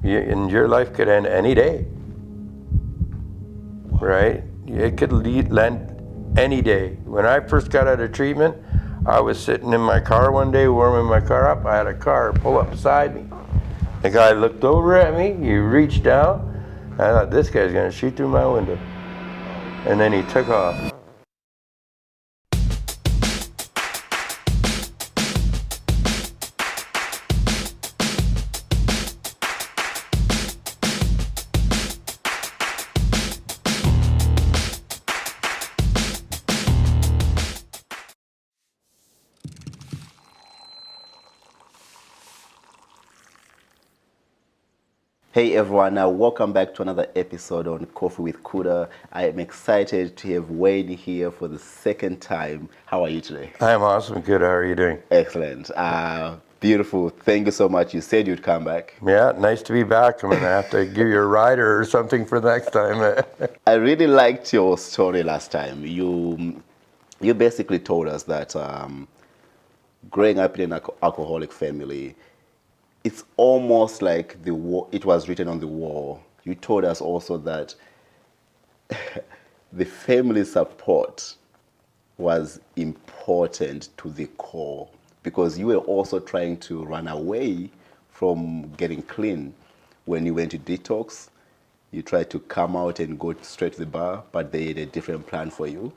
And your life could end any day, right? It could end any day. When I first got out of treatment, I was sitting in my car one day, warming my car up. I had a car pull up beside me. The guy looked over at me, he reached down. I thought, this guy's gonna shoot through my window. And then he took off. Hey everyone, welcome back to another episode on Coffee with Kuda. I am excited to have Wayne here for the second time. How are you today? I'm awesome, good. How are you doing? Excellent. Beautiful. Thank you so much. You said you'd come back. Yeah, nice to be back. I'm gonna have to give you a rider or something for next time. I really liked your story last time. You basically told us that growing up in an alcoholic family, it's almost like it was written on the wall. You told us also that the family support was important to the core because you were also trying to run away from getting clean. When you went to detox, you tried to come out and go straight to the bar, but they had a different plan for you,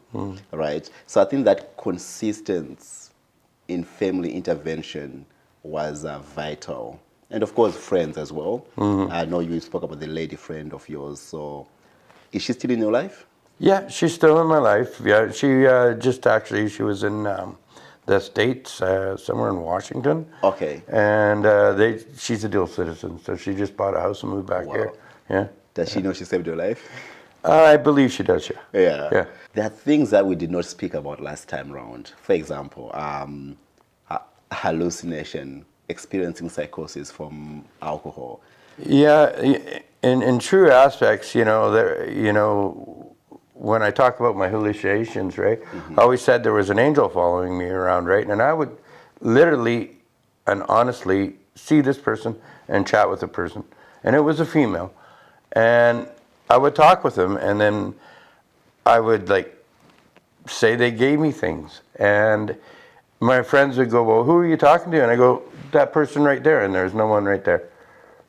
right? So I think that consistency in family intervention was vital. And of course, friends as well. I know you spoke about the lady friend of yours. So is she still in your life? Yeah, she's still in my life. Yeah, she she was in the States, somewhere in Washington. Okay. And she's a dual citizen, so she just bought a house and moved back here. Yeah. Does she know she saved your life? I believe she does, yeah. Yeah. There are things that we did not speak about last time round. For example, hallucination, experiencing psychosis from alcohol. Yeah, in true aspects, when I talk about my hallucinations, right, I always said there was an angel following me around, right, and I would literally and honestly see this person and chat with the person, and it was a female, and I would talk with them, and then I would say they gave me things, and my friends would go, well, who are you talking to? And I go, that person right there, and there's no one right there,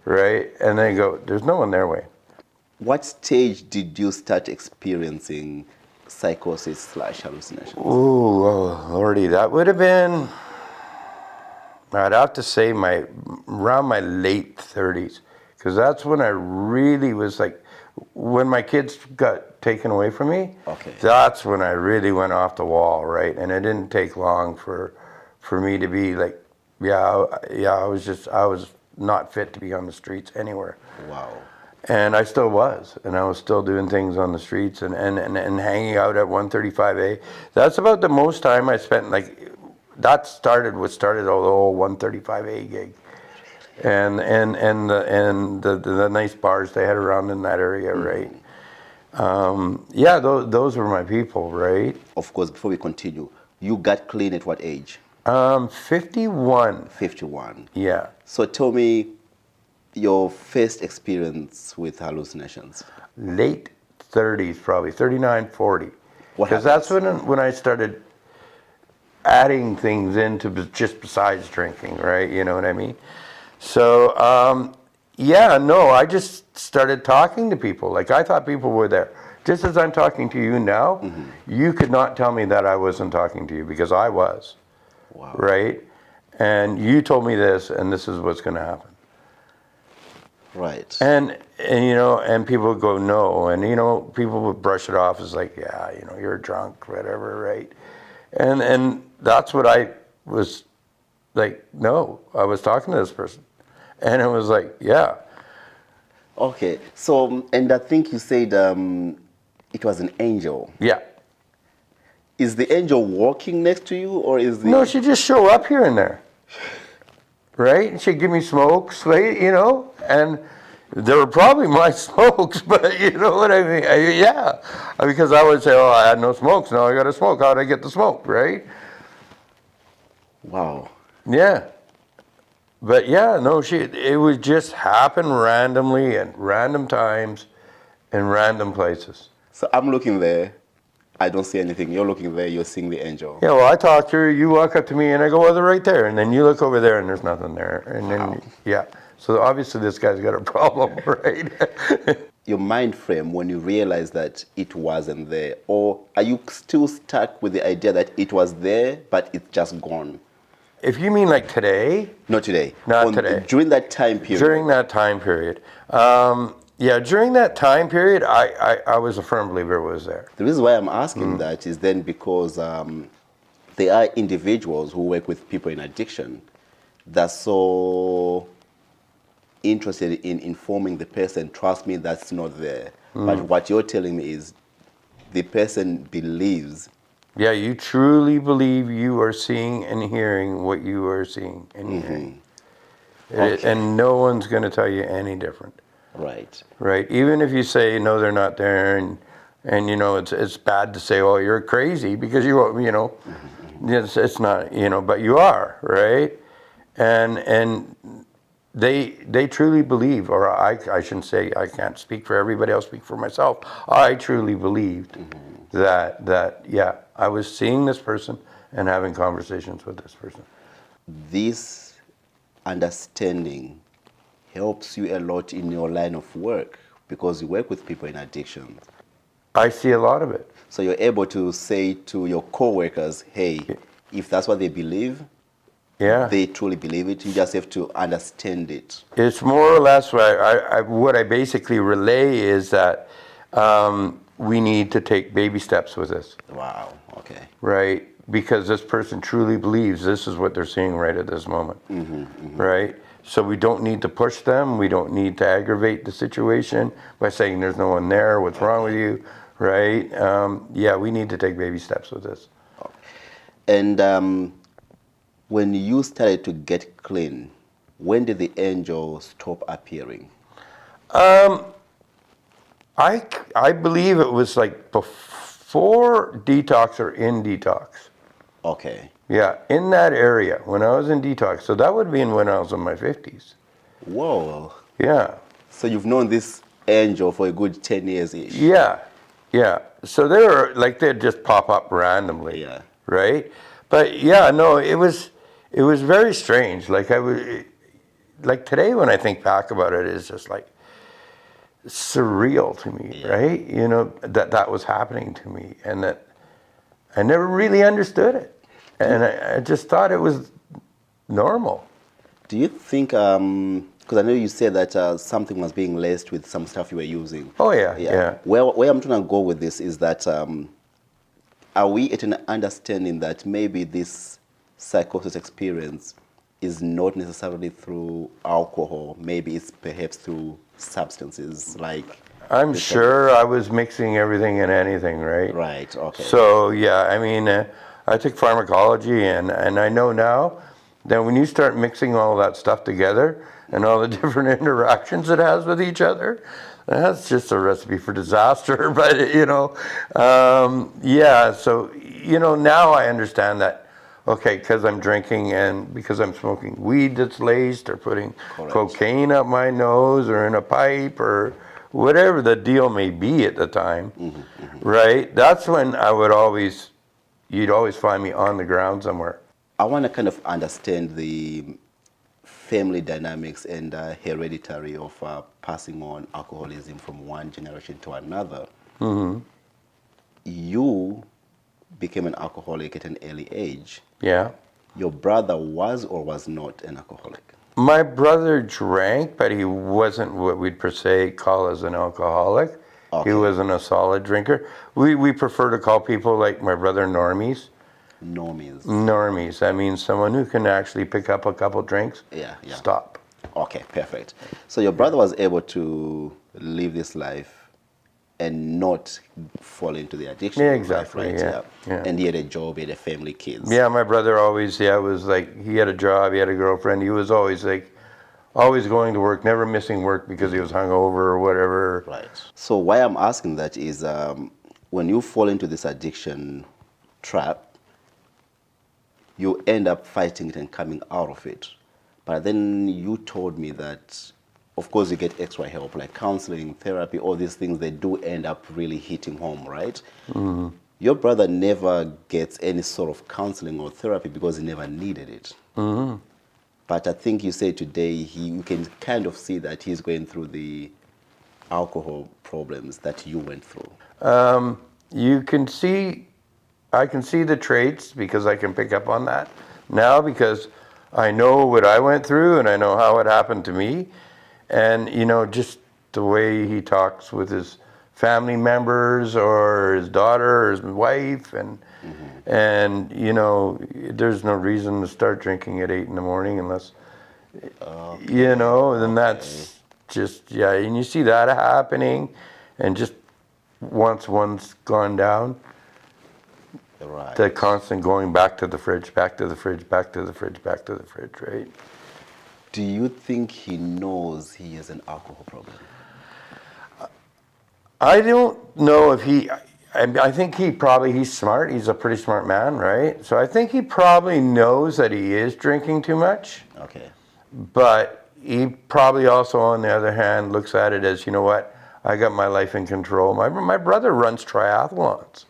right? And they go, there's no one there, Wayne. What stage did you start experiencing psychosis/hallucinations? Ooh, oh, Lordy, that would have been, I'd have to say around my late 30s, because that's when I really was when my kids got taken away from me, that's when I really went off the wall, right? And it didn't take long for me to be I was not fit to be on the streets anywhere. Wow. And I still was, and I was still doing things on the streets and hanging out at 135A. That's about the most time I spent, that started the whole 135A gig. And the nice bars they had around in that area, right? Those were my people, right? Of course, before we continue, you got clean at what age? 51. 51. Yeah. So tell me your first experience with hallucinations. Late 30s, probably 39, 40. Because that's when I started adding things into just besides drinking, right? You know what I mean? So, I just started talking to people. I thought people were there. Just as I'm talking to you now, you could not tell me that I wasn't talking to you because I was. Wow. Right? And you told me this, and this is what's going to happen. Right. And people would go, no. And, people would brush it off as you're drunk, whatever, right? And that's what I was no, I was talking to this person. And it was yeah. Okay, so, and I think you said it was an angel. Yeah. Is the angel walking next to you, or is the... No, she'd just show up here and there. Right? And she'd give me smokes, and they were probably my smokes, but you know what I mean? Yeah. Because I would say, oh, I had no smokes, now I got to smoke. How'd I get the smoke, right? Wow. Yeah. But yeah, no, it would just happen randomly at random times in random places. So I'm looking there, I don't see anything. You're looking there, you're seeing the angel. Yeah, well, I talk to her, you walk up to me, and I go, well, they're right there. And then you look over there, and there's nothing there. And then, yeah. So obviously this guy's got a problem, right? Your mind frame when you realize that it wasn't there, or are you still stuck with the idea that it was there, but it's just gone? If you mean like today, Not today. Not today. During that time period. during that time period, during that time period, I was a firm believer it was there. The reason why I'm asking that is then because there are individuals who work with people in addiction that's so interested in informing the person, trust me, that's not there. But what you're telling me is the person believes. Yeah, you truly believe you are seeing and hearing what you are seeing and hearing. Okay. And no one's going to tell you any different. Right. Right? Even if you say, no, they're not there, and you know, it's bad to say, oh, you're crazy, because it's not, but you are, right? And they truly believe, or I shouldn't say, I can't speak for everybody, I'll speak for myself. I truly believed that, yeah, I was seeing this person and having conversations with this person. This understanding helps you a lot in your line of work because you work with people in addiction. I see a lot of it. So you're able to say to your coworkers, hey, if that's what they believe, Yeah. they truly believe it. You just have to understand it. It's more or less what I basically relay is that we need to take baby steps with this. Wow. Okay. Right? Because this person truly believes this is what they're seeing right at this moment. Right? So we don't need to push them. We don't need to aggravate the situation by saying there's no one there, what's wrong with you, right? Yeah, we need to take baby steps with this. And when you started to get clean, when did the angel stop appearing? I believe it was like before detox or in detox. Okay. Yeah, in that area when I was in detox. So that would have been when I was in my 50s. Whoa. Yeah. So you've known this angel for a good 10 years-ish. Yeah. Yeah. So they'd just pop up randomly. Yeah. Right? But yeah, no, it was very strange. Like today when I think back about it, it's just like surreal to me, right? That was happening to me and that I never really understood it. And I just thought it was normal. Do you think, because I know you said that something was being laced with some stuff you were using. Oh, yeah. Where I'm trying to go with this is that are we at an understanding that maybe this psychosis experience is not necessarily through alcohol, maybe it's perhaps through substances like... I'm sure I was mixing everything and anything, right? Right, okay. So, yeah, I mean, I took pharmacology and I know now that when you start mixing all that stuff together and all the different interactions it has with each other, that's just a recipe for disaster. But, yeah, so, now I understand that, okay, because I'm drinking and because I'm smoking weed that's laced or putting cocaine up my nose or in a pipe or whatever the deal may be at the time, right? That's when you'd always find me on the ground somewhere. I want to kind of understand the family dynamics and hereditary of passing on alcoholism from one generation to another. You became an alcoholic at an early age. Yeah. Your brother was or was not an alcoholic? My brother drank, but he wasn't what we'd per se call as an alcoholic. Okay. He wasn't a solid drinker. We prefer to call people like my brother normies. Normies. Normies. That means someone who can actually pick up a couple drinks, stop. Okay, perfect. So your brother was able to live this life and not fall into the addiction. Yeah, exactly. Life, right? Yeah. And he had a job, he had a family, kids. Yeah, my brother always, was like, he had a job, he had a girlfriend. He was always like, always going to work, never missing work because he was hungover or whatever. Right. So why I'm asking that is when you fall into this addiction trap, you end up fighting it and coming out of it. But then you told me that, of course, you get extra help, like counseling, therapy, all these things, they do end up really hitting home, right? Your brother never gets any sort of counseling or therapy because he never needed it. But I think you said today you can kind of see that he's going through the alcohol problems that you went through. You can see, I can see the traits because I can pick up on that now because I know what I went through and I know how it happened to me. And, you know, just the way he talks with his family members or his daughter or his wife and you know, there's no reason to start drinking at 8 in the morning unless, you know, then that's just, yeah, and you see that happening and just once one's gone down, Right. the constant going back to the fridge, back to the fridge, back to the fridge, back to the fridge, right? Do you think he knows he has an alcohol problem? I don't know if I think he's smart. He's a pretty smart man, right? So I think he probably knows that he is drinking too much, Okay. but he probably also, on the other hand, looks at it as, you know what, I got my life in control. My brother runs triathlons.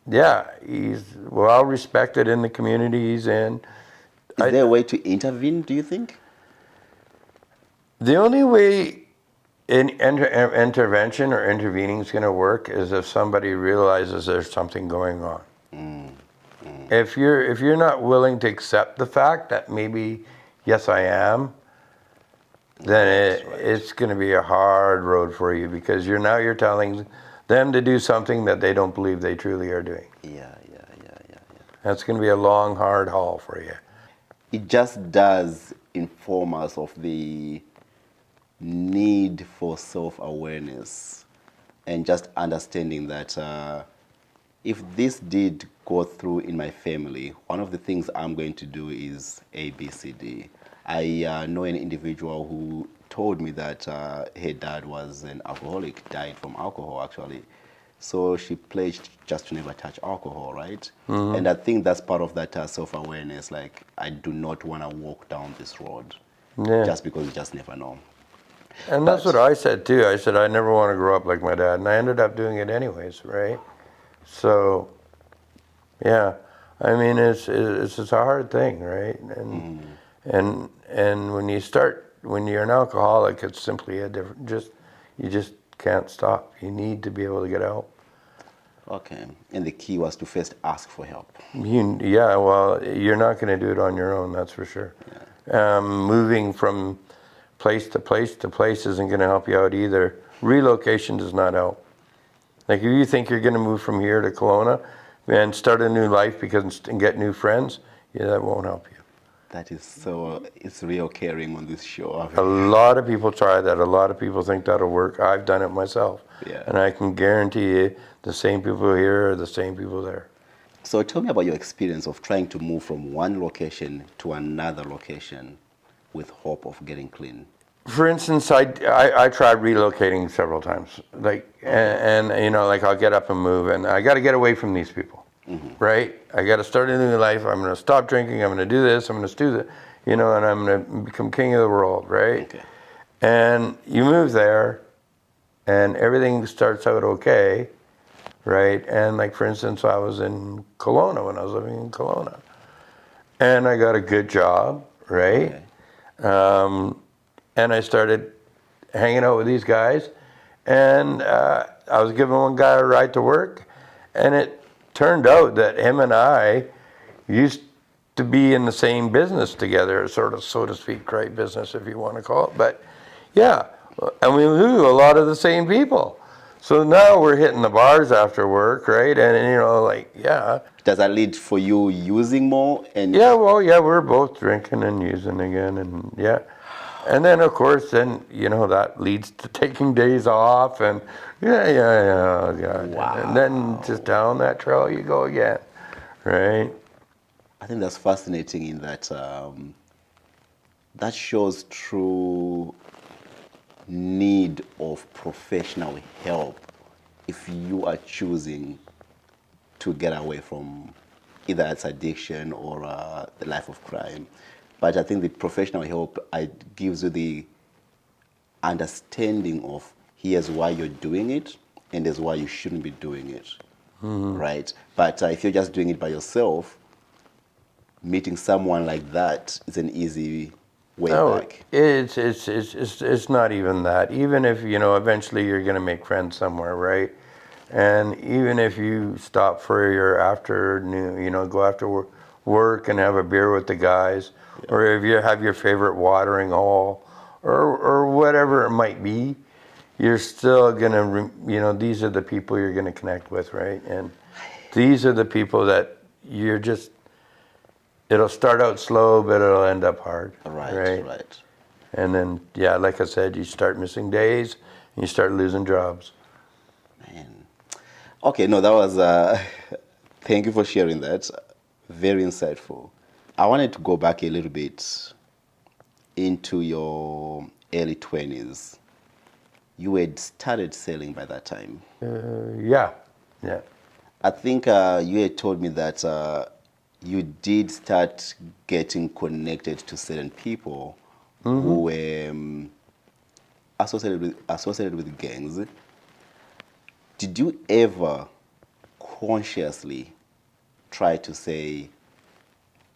Yeah, he's well respected in the community he's in. Is there a way to intervene, do you think? The only way intervention or intervening is going to work is if somebody realizes there's something going on. If you're not willing to accept the fact that maybe, yes, I am, then it's going to be a hard road for you because you're telling them to do something that they don't believe they truly are doing. Yeah. That's going to be a long, hard haul for you. It just does inform us of the need for self-awareness and just understanding that if this did go through in my family, one of the things I'm going to do is A, B, C, D. I know an individual who told me that her dad was an alcoholic, died from alcohol actually. So she pledged just to never touch alcohol, right? And I think that's part of that self-awareness. Like, I do not want to walk down this road just because you just never know. And that's what I said too. I said I never want to grow up like my dad, and I ended up doing it anyways, right? So, yeah, I mean it's a hard thing, right? And when you're an alcoholic, it's simply a different. You just can't stop. You need to be able to get help. Okay, and the key was to first ask for help. Yeah, well, you're not going to do it on your own, that's for sure. Moving from place to place to place isn't going to help you out either. Relocation does not help. Like if you think you're going to move from here to Kelowna and start a new life and get new friends, yeah, that won't help you. That is so, it's real caring on this show. A lot of people try that. A lot of people think that'll work. I've done it myself. Yeah. And I can guarantee you the same people here are the same people there. So tell me about your experience of trying to move from one location to another location with hope of getting clean. For instance, I tried relocating several times. Like, and you know, like I'll get up and move, and I got to get away from these people, right? I got to start a new life. I'm going to stop drinking. I'm going to do this. I'm going to do that, you know, and I'm going to become king of the world, right? Okay. And you move there, and everything starts out okay, right? And like for instance, I was in Kelowna when I was living in Kelowna, and I got a good job, right? Okay. And I started hanging out with these guys, and I was giving one guy a ride to work, and it turned out that him and I used to be in the same business together, sort of, so to speak, right, business if you want to call it. But yeah, and we knew a lot of the same people. So now we're hitting the bars after work, right? And you know, like, yeah. Does that lead for you using more? And Yeah, well, yeah, we're both drinking and using again, and yeah. And then, of course, then, you know, that leads to taking days off and yeah. Wow. And then just down that trail you go again, right? I think that's fascinating in that that shows true need of professional help if you are choosing to get away from either its addiction or the life of crime. But I think the professional help gives you the understanding of here's why you're doing it and here's why you shouldn't be doing it, right? But if you're just doing it by yourself, meeting someone like that is an easy way No, back. it's not even that. Even if, eventually you're going to make friends somewhere, right? And even if you stop for your afternoon, go after work and have a beer with the guys, or if you have your favorite watering hole, or whatever it might be, you're still going to, these are the people you're going to connect with, right? And these are the people that you're just, it'll start out slow, but it'll end up hard. Right. And then, like I said, you start missing days, and you start losing jobs. Man. Okay, no, that was, thank you for sharing that. Very insightful. I wanted to go back a little bit into your early 20s. You had started selling by that time. Yeah. I think you had told me that you did start getting connected to certain people who were associated with gangs. Did you ever consciously try to say,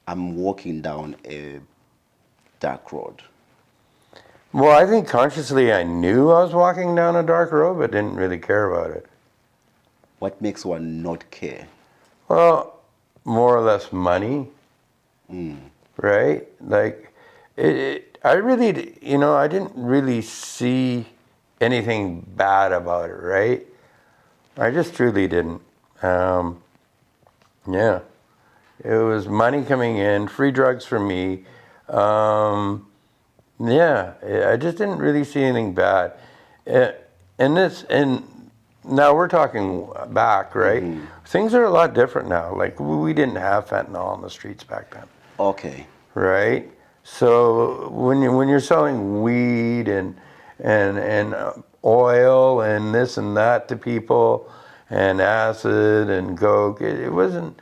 I'm walking down a dark road? Well, I think consciously I knew I was walking down a dark road, but didn't really care about it. What makes one not care? Well, more or less money, right? Like, I really, I didn't really see anything bad about it, right? I just truly didn't. Yeah. It was money coming in, free drugs for me. Yeah, I just didn't really see anything bad. And now we're talking back, right? Things are a lot different now. Like, we didn't have fentanyl on the streets back then, Okay. right? So when you're selling weed and oil and this and that to people, and acid and coke, it wasn't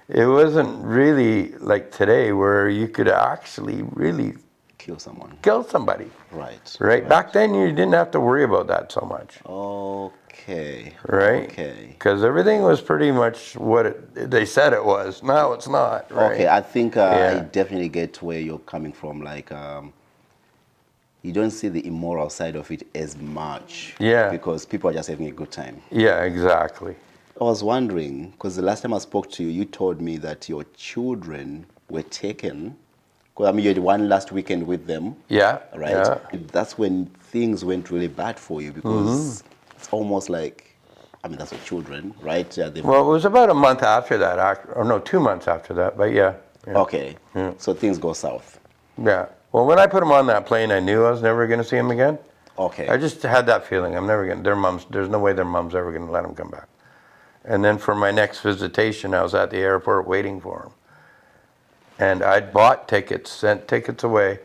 really like today where you could actually really Kill someone. kill somebody. Right. Back then you didn't have to worry about that so much. Okay. Right? Okay. Because everything was pretty much what they said it was. Now it's not. Right? Okay, I think I Yeah. definitely get where you're coming from. Like, you don't see the immoral side of it as much. Yeah. Because people are just having a good time. Yeah, exactly. I was wondering, because the last time I spoke to you, you told me that your children were taken. Because I mean, you had one last weekend with them. Yeah. Right? Yeah. That's when things went really bad for you because it's almost like, I mean, that's your children, right? Yeah, Well, it was about a month after that, or no, 2 months after that, but yeah. Okay. So things go south. Yeah. Well, when I put them on that plane, I knew I was never going to see them again. Okay. I just had that feeling. I'm never going to, there's no way their mom's ever going to let them come back. And then for my next visitation, I was at the airport waiting for them. And I'd bought tickets, sent tickets away,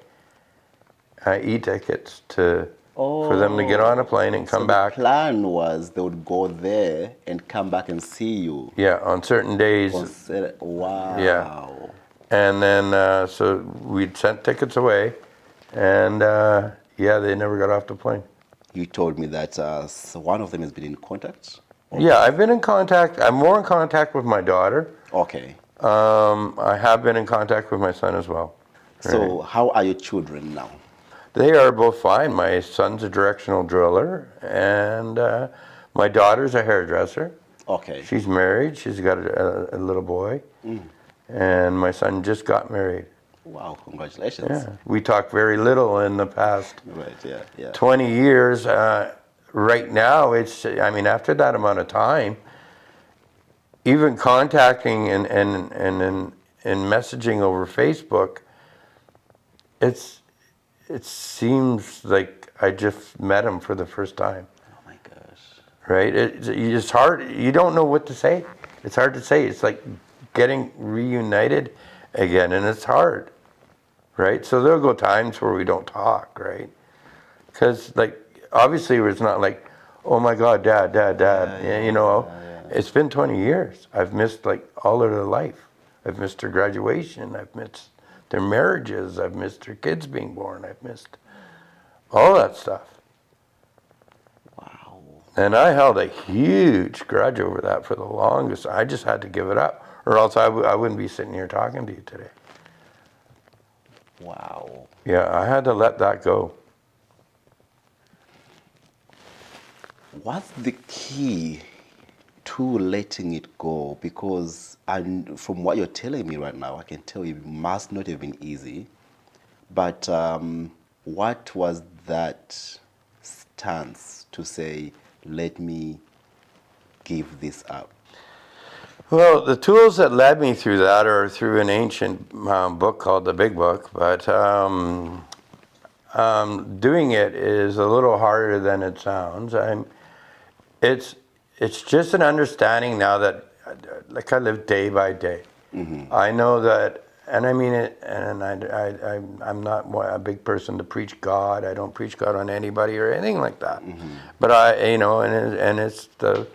e-tickets for them to get on a plane and come back. The plan was they would go there and come back and see you. Yeah, on certain days. Wow. Yeah. And then, so we'd sent tickets away, and they never got off the plane. You told me that one of them has been in contact? Yeah, I've been in contact. I'm more in contact with my daughter. Okay. I have been in contact with my son as well. So how are your children now? They are both fine. My son's a directional driller, and my daughter's a hairdresser. Okay. She's married. She's got a little boy, and my son just got married. Wow, congratulations. Yeah. We talked very little in the past Right, yeah. 20 years. Right now, after that amount of time, even contacting and messaging over Facebook, it seems like I just met him for the first time. Oh my gosh. Right? It's hard. You don't know what to say. It's hard to say. It's like getting reunited again, and it's hard. Right? So there'll go times where we don't talk, right? Because, obviously it's not like, oh my God, Dad. It's been 20 years. I've missed, all of her life. I've missed her graduation. I've missed their marriages. I've missed their kids being born. I've missed all that stuff. Wow. And I held a huge grudge over that for the longest. I just had to give it up, or else I wouldn't be sitting here talking to you today. Wow. Yeah, I had to let that go. What's the key to letting it go? Because from what you're telling me right now, I can tell you it must not have been easy. But what was that stance to say, let me give this up? Well, the tools that led me through that are through an ancient book called the Big Book, but doing it is a little harder than it sounds. It's just an understanding now that, like, I live day by day. Mm-hmm. I know that, and I mean it, and I'm not a big person to preach God. I don't preach God on anybody or anything like that. Mm-hmm. But and it's the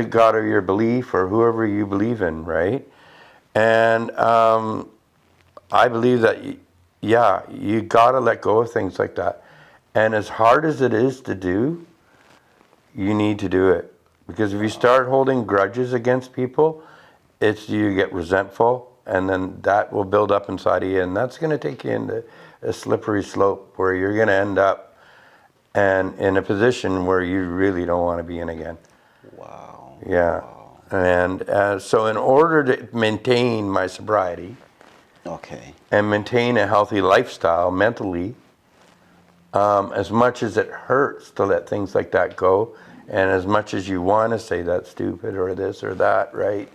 God of your belief or whoever you believe in, right? And I believe that, you gotta let go of things like that. And as hard as it is to do, you need to do it. Because if you start holding grudges against people, you get resentful, and then that will build up inside of you, and that's going to take you into a slippery slope where you're going to end up in a position where you really don't want to be in again. Wow. Yeah. Wow. And so in order to maintain my sobriety Okay. and maintain a healthy lifestyle mentally, as much as it hurts to let things like that go, and as much as you want to say that's stupid or this or that, right,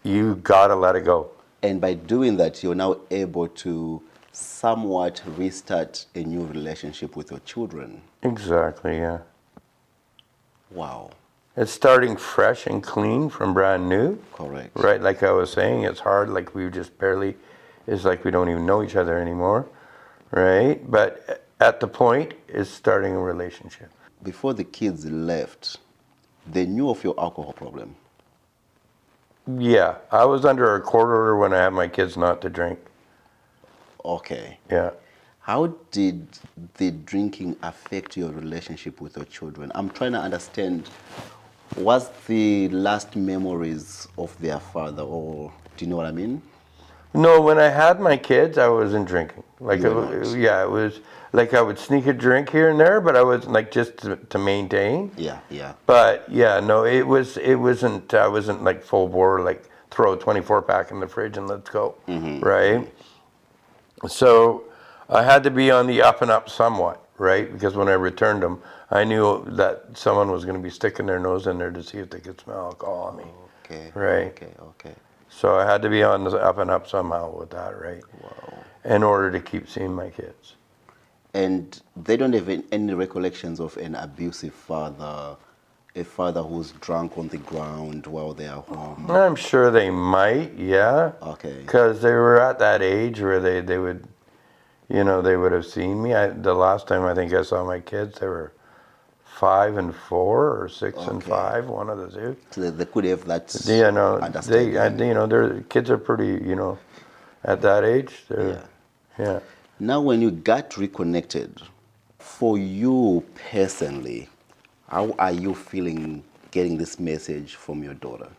you got to let it go. And by doing that, you're now able to somewhat restart a new relationship with your children. Exactly, yeah. Wow. It's starting fresh and clean from brand new. Correct. Right, like I was saying, it's hard, like we just barely, it's like we don't even know each other anymore, right? But at the point is starting a relationship. Before the kids left, they knew of your alcohol problem. Yeah, I was under a court order when I had my kids not to drink. Okay. Yeah. How did the drinking affect your relationship with your children? I'm trying to understand, what's the last memories of their father, or do you know what I mean? No, when I had my kids, I wasn't drinking. Like, You were not. yeah, it was like I would sneak a drink here and there, but I wasn't like just to maintain. Yeah, yeah. But yeah, no, it wasn't. I wasn't like full bore, like throw a 24 pack in the fridge and let's go, right? So I had to be on the up and up somewhat, right? Because when I returned them, I knew that someone was going to be sticking their nose in there to see if they could smell alcohol on me, Okay. right? Okay, okay. So I had to be on the up and up somehow with that, right? Wow. In order to keep seeing my kids. And they don't have any recollections of an abusive father, a father who's drunk on the ground while they are home. I'm sure they might, yeah. Okay. Because they were at that age where they would, they would have seen me. The last time I think I saw my kids, they were 5 and 4 or 6 and Okay. 5, one of the two. So they could have that Understanding. Their kids are pretty, at that age. Yeah. Now, when you got reconnected, for you personally, how are you feeling getting this message from your daughter?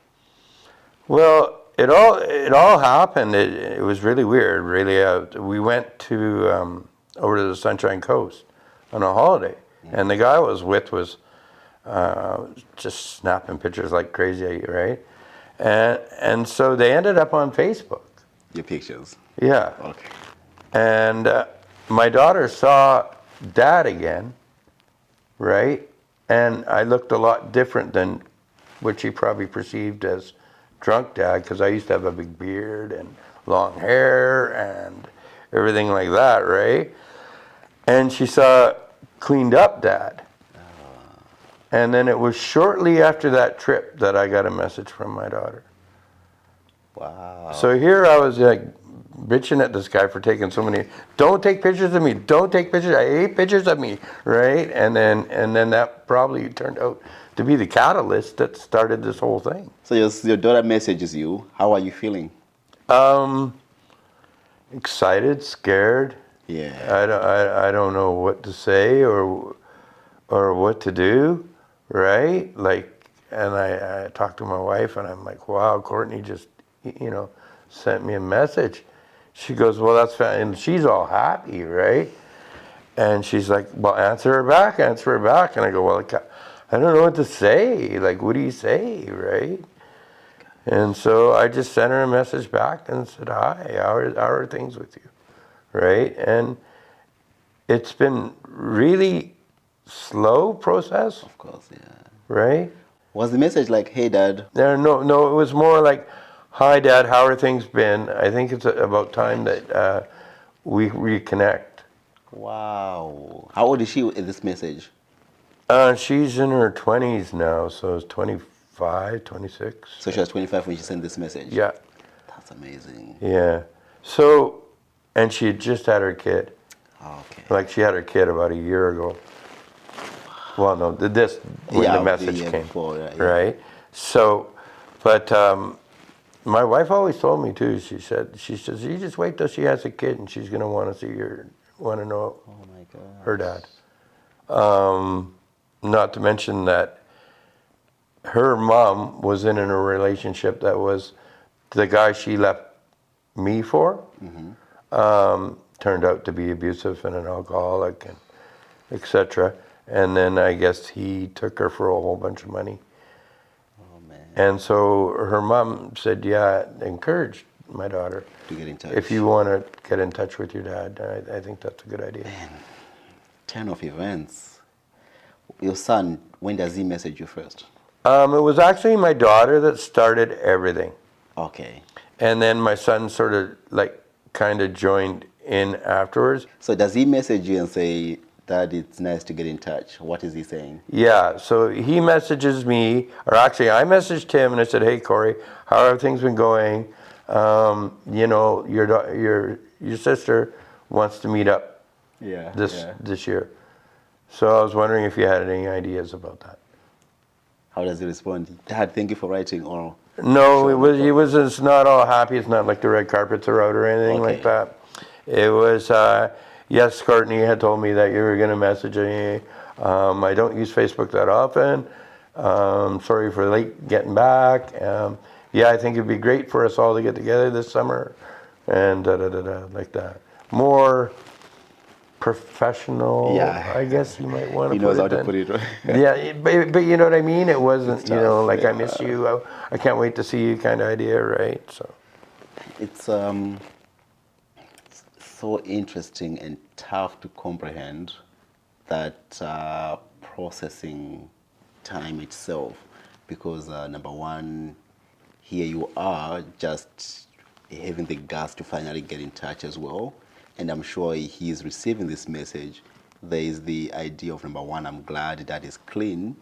Well, it all happened. It was really weird. Really, we went to over to the Sunshine Coast on a holiday, and the guy I was with was just snapping pictures like crazy, right? And so they ended up on Facebook. Your pictures. Yeah. Okay. And my daughter saw Dad again, right? And I looked a lot different than what she probably perceived as drunk Dad, because I used to have a big beard and long hair and everything like that, right? And she saw cleaned up Dad. And then it was shortly after that trip that I got a message from my daughter. Wow. So here I was like bitching at this guy for taking so many. Don't take pictures of me. Don't take pictures. I hate pictures of me, right? And then that probably turned out to be the catalyst that started this whole thing. So your daughter messages you. How are you feeling? excited, scared. Yeah. I don't know what to say or what to do, right? Like, and I talked to my wife, and I'm like, wow, Courtney just, sent me a message. She goes, well, that's fine, and she's all happy, right? And she's like, well, answer her back. And I go, well, I don't know what to say. Like, what do you say, right? And so I just sent her a message back and said, hi, how are things with you, right? And it's been really slow process, Of course, yeah. right? Was the message like, hey, Dad? No, it was more like, hi, Dad, how are things been? I think it's about time that we reconnect. Wow. How old is she in this message? She's in her 20s now, so it's 25, 26. So she was 25 when she sent this message? Yeah, That's amazing. yeah. So, and she had just had her kid. Okay. Like, she had her kid about a year ago. Well, no, when the message year came, before, yeah. right? So, but my wife always told me too. She says, you just wait till she has a kid, and she's gonna want to know Oh my God. her dad. Not to mention that her mom was in a relationship that was the guy she left me for. Turned out to be abusive and an alcoholic, and etc. And then I guess he took her for a whole bunch of money. Oh man. And so her mom said, yeah, encourage my daughter. To get in touch. If you want to get in touch with your dad, I think that's a good idea. Turn of events. Your son, when does he message you first? It was actually my daughter that started everything. Okay. And then my son sort of like kind of joined in afterwards. So does he message you and say, Dad, it's nice to get in touch? What is he saying? Yeah, so he messages me, or actually I messaged him and I said, hey Corey, how have things been going? Your sister wants to meet up Yeah. this year. So I was wondering if you had any ideas about that. How does he respond? Dad, thank you for writing. Or No, he was just not all happy. It's not like the red carpets are out or anything like that. It was, yes, Courtney had told me that you were going to message me. I don't use Facebook that often. Sorry for late getting back. Yeah, I think it'd be great for us all to get together this summer, and like that. More professional, Yeah. I guess you might want to He put knows it how to then. put it. Yeah, but you know what I mean? It wasn't, It's tough, like I yeah. miss you, I can't wait to see you kind of idea, right? So. It's so interesting and tough to comprehend that processing time itself, because number one, here you are just having the guts to finally get in touch as well, and I'm sure he is receiving this message. There is the idea of, number one, I'm glad that is clean,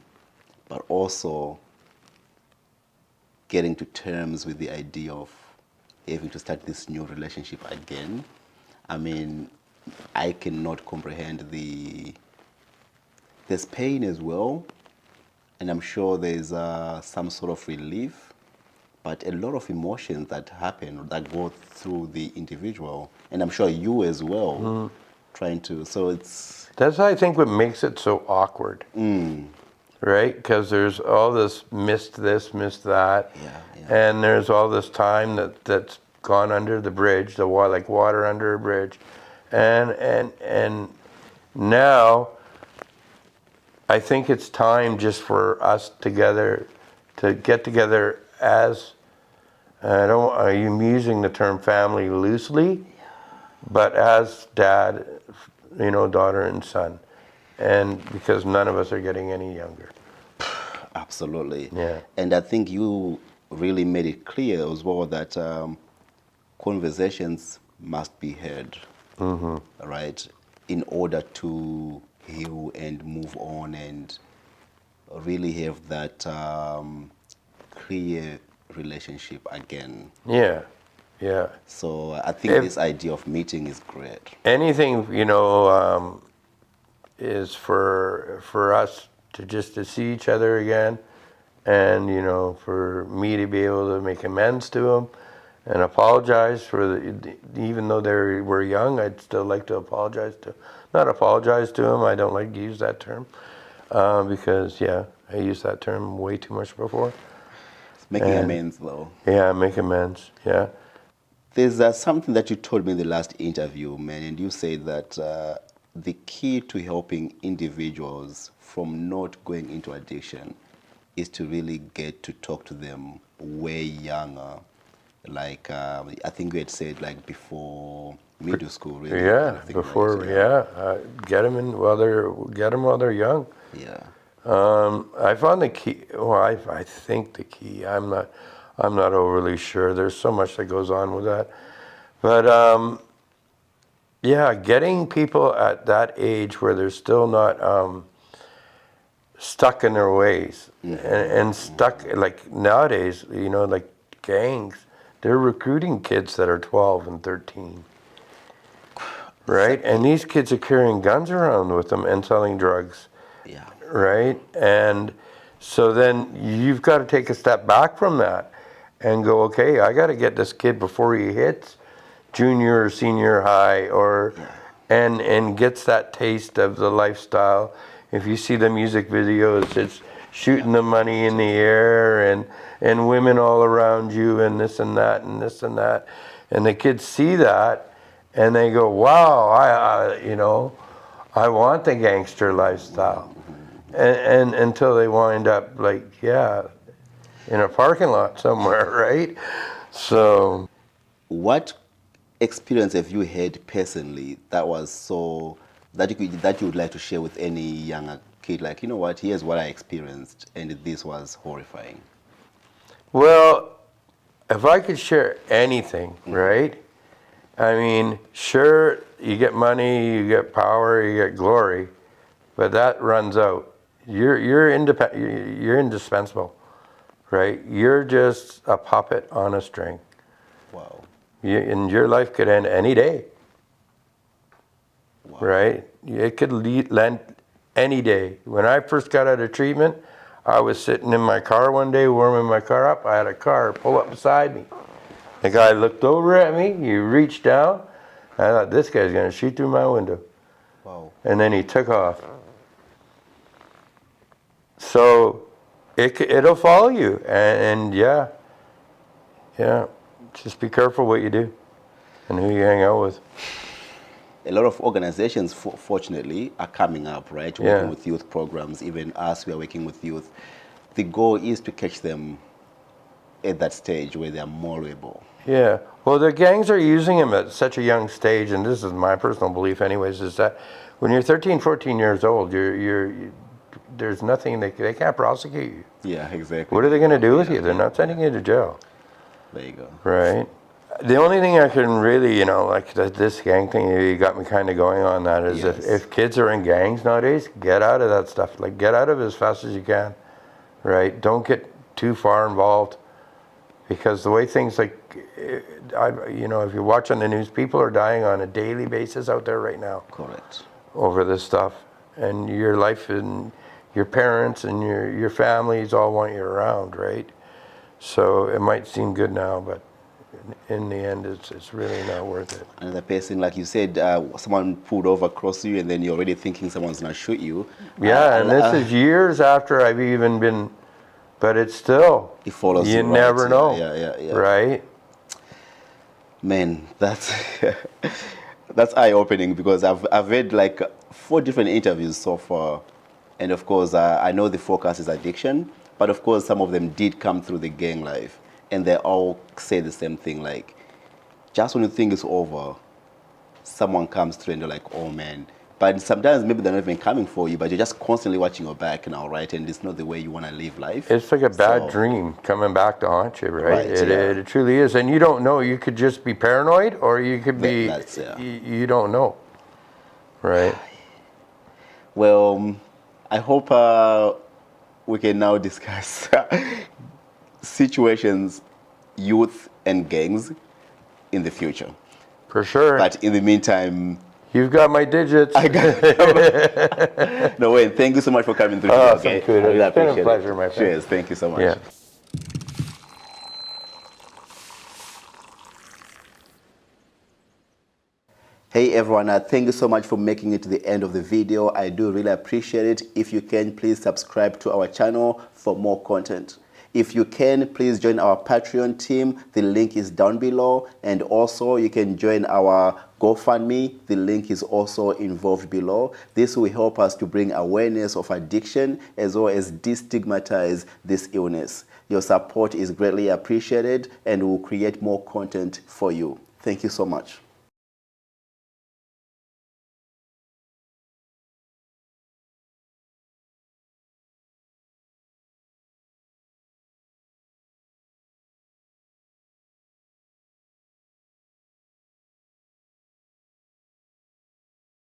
but also getting to terms with the idea of having to start this new relationship again. I mean, I cannot comprehend there's pain as well, and I'm sure there's some sort of relief, but a lot of emotions that happen, that go through the individual, and I'm sure you as well, trying to, so it's... That's, I think, what makes it so awkward. Right? Because there's all this, missed that. Yeah. And there's all this time that's gone under the bridge, like water under a bridge. And now I think it's time just for us together to get together as, I'm using the term family loosely, but as dad, daughter and son. And because none of us are getting any younger. Absolutely. Yeah. And I think you really made it clear as well that conversations must be had, right, in order to heal and move on and really have that clear relationship again. Yeah. So I think this idea of meeting is great. Anything, is for us to see each other again, and for me to be able to make amends to him, and apologize for even though they were young, I'd still like to not apologize to them. I don't like to use that term because, yeah, I used that term way too much before. Making amends, though. Yeah, make amends, yeah. There's something that you told me in the last interview, man, and you said that the key to helping individuals from not going into addiction is to really get to talk to them way younger. Like, I think you had said, like, before middle school, really. Yeah, kind of thing, before, right? get them while they're young. Yeah. I found the key. Well, I think the key. I'm not overly sure. There's so much that goes on with that, but yeah, getting people at that age where they're still not stuck in their ways and stuck like nowadays. You know, like gangs. They're recruiting kids that are 12 and 13. Right? And these kids are carrying guns around with them and selling drugs. Yeah. Right? And so then you've got to take a step back from that and go, okay, I got to get this kid before he hits junior or senior high and gets that taste of the lifestyle. If you see the music videos, it's shooting the money in the air and women all around you and this and that and this and that. And the kids see that and they go, wow, I want the gangster lifestyle. And until they wind up in a parking lot somewhere, right? So What experience have you had personally that was that you would like to share with any younger kid? Like, you know what, here's what I experienced and this was horrifying. well, if I could share anything, right? I mean, sure, you get money, you get power, you get glory, but that runs out. You're independent. You're indispensable, right? You're just a puppet on a string. Wow. And your life could end any day, Wow. right? It could end any day. When I first got out of treatment, I was sitting in my car one day, warming my car up. I had a car pull up beside me. The guy looked over at me. He reached down. I thought, this guy's going to shoot through my window. Wow. And then he took off. So it'll follow you. And yeah, just be careful what you do and who you hang out with. A lot of organizations, fortunately, are coming up, right? Yeah. Working with youth programs. Even us, we are working with youth. The goal is to catch them at that stage where they are more able. Yeah. Well, the gangs are using them at such a young stage, and this is my personal belief anyways, is that when you're 13, 14 years old, there's nothing, they can't prosecute you. Yeah, exactly. What are they going to do with you? They're not sending you to jail. There you go. Right. The only thing I can really, like this gang thing, you got me kind of going on that, is Yes. if kids are in gangs nowadays, get out of that stuff. Like, get out of it as fast as you can. Right. Don't get too far involved. Because the way things if you watch on the news, people are dying on a daily basis out there right now. Correct. Over this stuff. And your life and your parents and your families all want you around, right? So it might seem good now, but in the end, it's really not worth it. Another person, like you said, someone pulled over across you and then you're already thinking someone's going to shoot you. Yeah, and this is years after I've even been, but it's still, it follows you right? never know, Yeah. right? Man, that's eye-opening because I've had like 4 different interviews so far, and of course I know the focus is addiction, but of course some of them did come through the gang life, and they all say the same thing, like just when you think it's over, someone comes through and they're like, oh man. But sometimes maybe they're not even coming for you, but you're just constantly watching your back now, right? And it's not the way you want to live life. It's like a bad dream coming back to haunt you, right? It truly is. And you don't know. You could just be paranoid, or you could be, you don't know, right? Well, I hope we can now discuss situations, youth and gangs in the future. For sure. But in the meantime, you've got my digits. I got No way. Thank you so much for coming through. Awesome, Okay? Kuda. Really It's been a appreciate pleasure, it. my friend. Cheers. Thank you so much. Yeah. Hey everyone, thank you so much for making it to the end of the video. I do really appreciate it. If you can, please subscribe to our channel for more content. If you can, please join our Patreon team. The link is down below. And also you can join our GoFundMe. The link is also involved below. This will help us to bring awareness of addiction as well as destigmatize this illness. Your support is greatly appreciated and we'll create more content for you. Thank you so much.